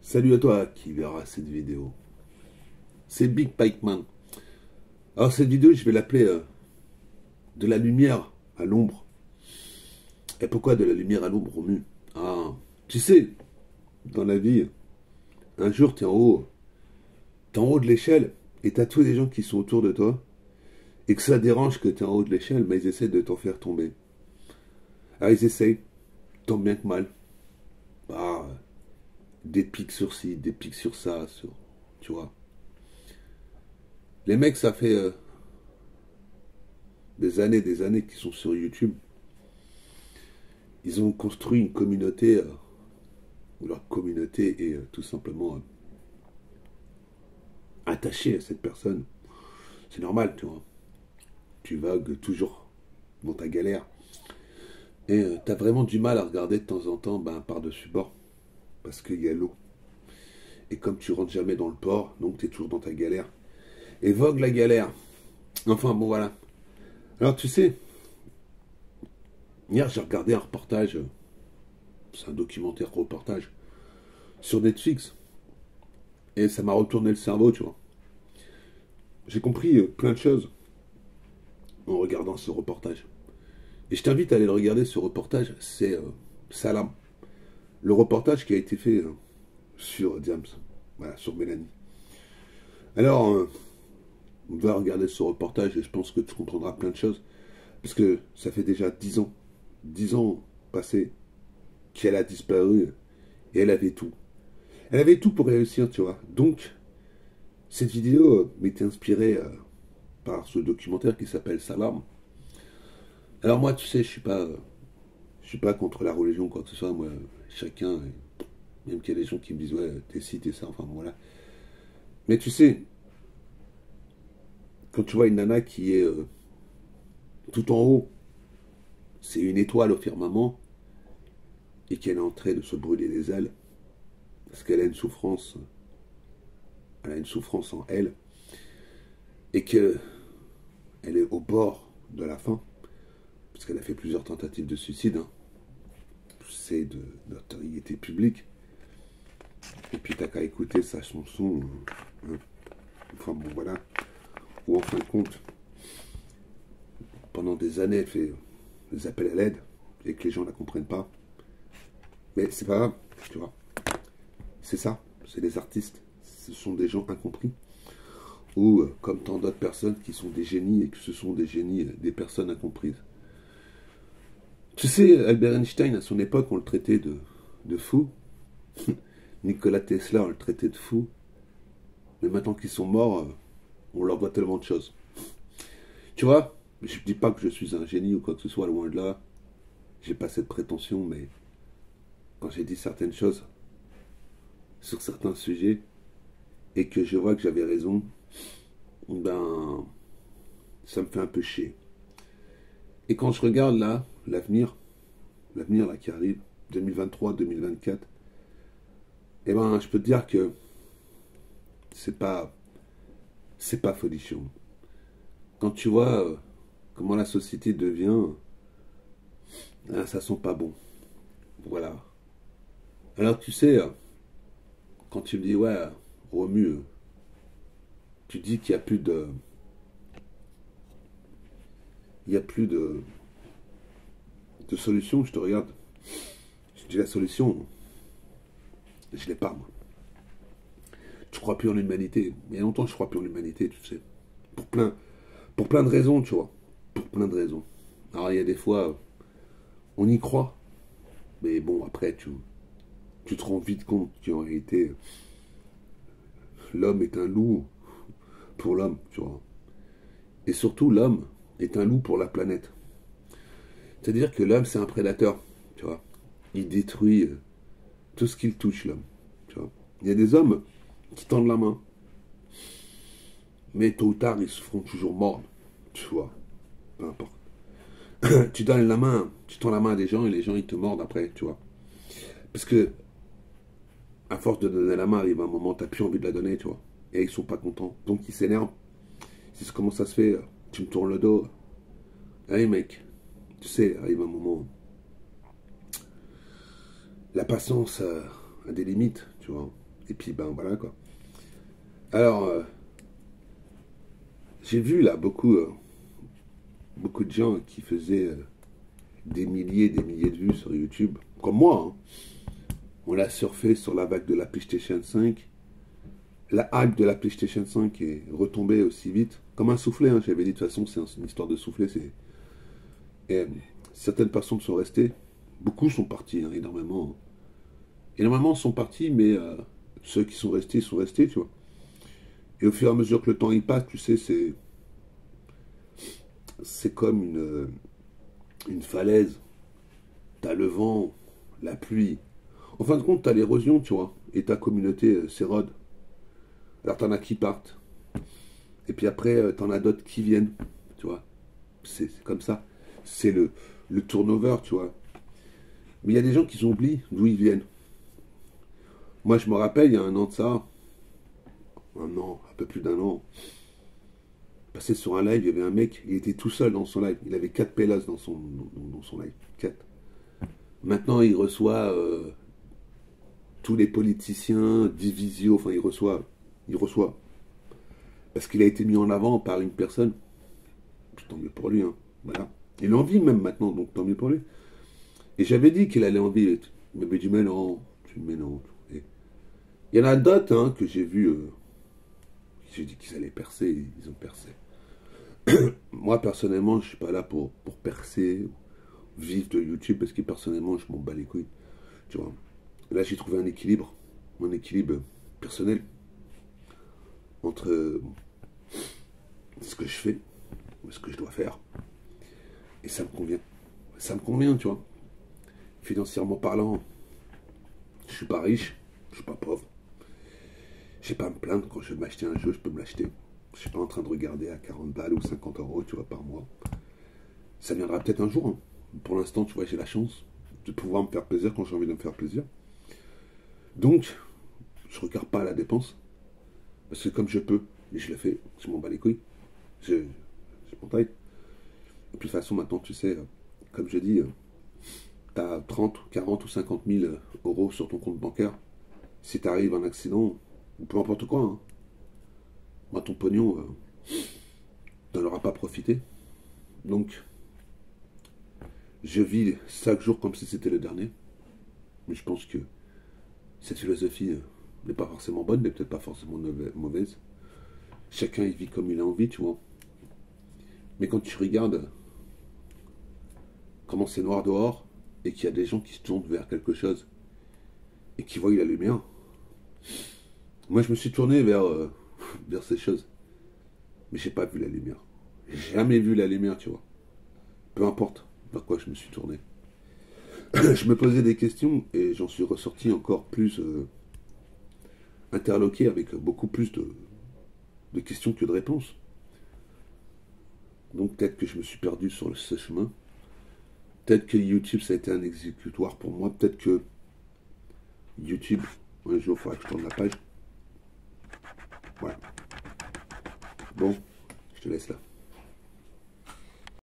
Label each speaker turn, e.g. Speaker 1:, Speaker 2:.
Speaker 1: Salut à toi qui verra cette vidéo. C'est Big Pikeman. Alors cette vidéo, je vais l'appeler de la lumière à l'ombre. Et pourquoi de la lumière à l'ombre au mu? Ah, tu sais, dans la vie, un jour t'es en haut de l'échelle et t'as tous les gens qui sont autour de toi et que ça dérange que t'es en haut de l'échelle, mais ils essaient de t'en faire tomber. Alors ils essayent, tant bien que mal. Ah, des pics sur ci, des pics sur ça, tu vois. Les mecs, ça fait des années qu'ils sont sur YouTube. Ils ont construit une communauté, où leur communauté est tout simplement attachée à cette personne. C'est normal, tu vois. Tu vagues toujours dans ta galère. Et t'as vraiment du mal à regarder de temps en temps par-dessus bord. Parce qu'il y a l'eau. Et comme tu rentres jamais dans le port, donc t'es toujours dans ta galère. Et vogue la galère. Enfin bon voilà. Alors tu sais, hier j'ai regardé un reportage, c'est un documentaire reportage, sur Netflix. Et ça m'a retourné le cerveau, tu vois. J'ai compris plein de choses en regardant ce reportage. Et je t'invite à aller le regarder, ce reportage, c'est Salam. Le reportage qui a été fait sur Diams, voilà, sur Mélanie. Alors, on va regarder ce reportage et je pense que tu comprendras plein de choses. Parce que ça fait déjà 10 ans passés qu'elle a disparu et elle avait tout. Elle avait tout pour réussir, tu vois. Donc, cette vidéo m'était inspirée par ce documentaire qui s'appelle Salam. Alors moi, tu sais, je suis pas contre la religion ou quoi que ce soit. Moi, chacun, même qu'il y a des gens qui me disent ouais, t'es ci, t'es ça, enfin bon, voilà. Mais tu sais, quand tu vois une nana qui est tout en haut, c'est une étoile au firmament, et qu'elle est en train de se brûler les ailes, parce qu'elle a elle a une souffrance en elle, et que elle est au bord de la fin, parce qu'elle a fait plusieurs tentatives de suicide, hein. C'est de notoriété publique. Et puis t'as qu'à écouter sa chanson, hein. Enfin bon voilà, où en fin de compte, pendant des années, elle fait des appels à l'aide, et que les gens ne la comprennent pas. Mais c'est pas grave, tu vois. C'est ça, c'est les artistes, ce sont des gens incompris. Ou comme tant d'autres personnes qui sont des génies, et que ce sont des génies, des personnes incomprises. Tu sais, Albert Einstein, à son époque, on le traitait de fou. Nikola Tesla, on le traitait de fou. Mais maintenant qu'ils sont morts, on leur doit tellement de choses. Tu vois, je ne dis pas que je suis un génie ou quoi que ce soit, loin de là. J'ai pas cette prétention, mais quand j'ai dit certaines choses sur certains sujets et que je vois que j'avais raison, ben, ça me fait un peu chier. Et quand je regarde là, l'avenir là qui arrive, 2023, 2024, eh ben, je peux te dire que c'est pas, c'est pas folichon. Quand tu vois comment la société devient, ça sent pas bon. Voilà. Alors tu sais, quand tu me dis ouais, Romu, tu dis qu'il y a plus de, il y a plus de solution. Je te regarde, je dis la solution, je l'ai pas moi. Je crois plus en l'humanité. Il y a longtemps que je crois plus en l'humanité, tu sais. Pour plein de raisons, tu vois. Pour plein de raisons. Alors il y a des fois, on y croit, mais bon après tu te rends vite compte qu'en réalité, l'homme est un loup pour l'homme, tu vois. Et surtout, l'homme est un loup pour la planète. C'est-à-dire que l'homme, c'est un prédateur, tu vois. Il détruit tout ce qu'il touche, l'homme, tu vois. Il y a des hommes qui tendent la main, mais tôt ou tard, ils se feront toujours mordre, tu vois. Peu importe. Tu donnes la main, tu tends la main à des gens et les gens, ils te mordent après, tu vois. Parce que, à force de donner la main, arrive un moment, t'as plus envie de la donner, tu vois. Et ils sont pas contents. Donc, ils s'énervent. C'est comment ça se fait, tu me tournes le dos. Allez, mec, tu sais, arrive un moment. La patience a des limites, tu vois. Et puis, ben voilà quoi. Alors, j'ai vu là beaucoup de gens qui faisaient des milliers et des milliers de vues sur YouTube, comme moi. Hein. On l'a surfé sur la vague de la PlayStation 5. La hype de la PlayStation 5 est retombée aussi vite, comme un soufflet. Hein. J'avais dit de toute façon, c'est une histoire de soufflet. Et certaines personnes sont restées, beaucoup sont partis, hein, énormément. Énormément sont partis, mais ceux qui sont restés, tu vois. Et au fur et à mesure que le temps y passe, tu sais, c'est comme une falaise. T'as le vent, la pluie. En fin de compte, t'as l'érosion, tu vois. Et ta communauté s'érode. Alors t'en as qui partent. Et puis après, t'en as d'autres qui viennent. Tu vois. C'est comme ça. C'est le turnover, tu vois. Mais il y a des gens qui oublient d'où ils viennent. Moi, je me rappelle, il y a un an de ça, un an, un peu plus d'un an, passé sur un live, il y avait un mec, il était tout seul dans son live. Il avait 4 pélas dans son live. 4. Maintenant, il reçoit tous les politiciens, Divisio, enfin, il reçoit. Parce qu'il a été mis en avant par une personne. Tant mieux pour lui, hein. Voilà. Il en vit même maintenant, donc tant mieux pour lui. Et j'avais dit qu'il allait en vivre. Il m'avait dit, mais non, Et il y en a d'autres hein, que j'ai vu. J'ai dit qu'ils allaient percer, ils ont percé. Moi, personnellement, je suis pas là pour percer, vivre de YouTube, parce que personnellement, je m'en bats les couilles. Tu vois. Là, j'ai trouvé un équilibre personnel entre ce que je fais, ce que je dois faire, et ça me convient. Ça me convient, tu vois. Financièrement parlant, je suis pas riche, je suis pas pauvre. J'ai pas à me plaindre quand je veux m'acheter un jeu, je peux me l'acheter. Je suis pas en train de regarder à 40 balles ou 50 euros, tu vois, par mois. Ça viendra peut-être un jour. Hein. Pour l'instant, tu vois, j'ai la chance de pouvoir me faire plaisir quand j'ai envie de me faire plaisir. Donc, je regarde pas à la dépense. Parce que comme je peux, et je le fais, je m'en bats les couilles. Je m'en taille. Et puis de toute façon, maintenant, tu sais, comme je dis, tu as 30, 40 ou 50 000 euros sur ton compte bancaire. Si tu arrives un accident, ou peu importe quoi, hein, moi, ton pognon, tu n'en auras pas profité. Donc, je vis chaque jour comme si c'était le dernier. Mais je pense que cette philosophie n'est pas forcément bonne, n'est peut-être pas forcément mauvaise. Chacun il vit comme il a envie, tu vois. Mais quand tu regardes comment c'est noir dehors et qu'il y a des gens qui se tournent vers quelque chose et qui voient la lumière, moi je me suis tourné vers ces choses. Mais j'ai pas vu la lumière. J'ai jamais vu la lumière, tu vois. Peu importe vers quoi je me suis tourné. Je me posais des questions et j'en suis ressorti encore plus interloqué avec beaucoup plus de questions que de réponses. Donc peut-être que je me suis perdu sur ce chemin. Peut-être que YouTube ça a été un exécutoire pour moi. Peut-être que YouTube, un jour il faudra que je tourne la page. Voilà. Bon, je te laisse là.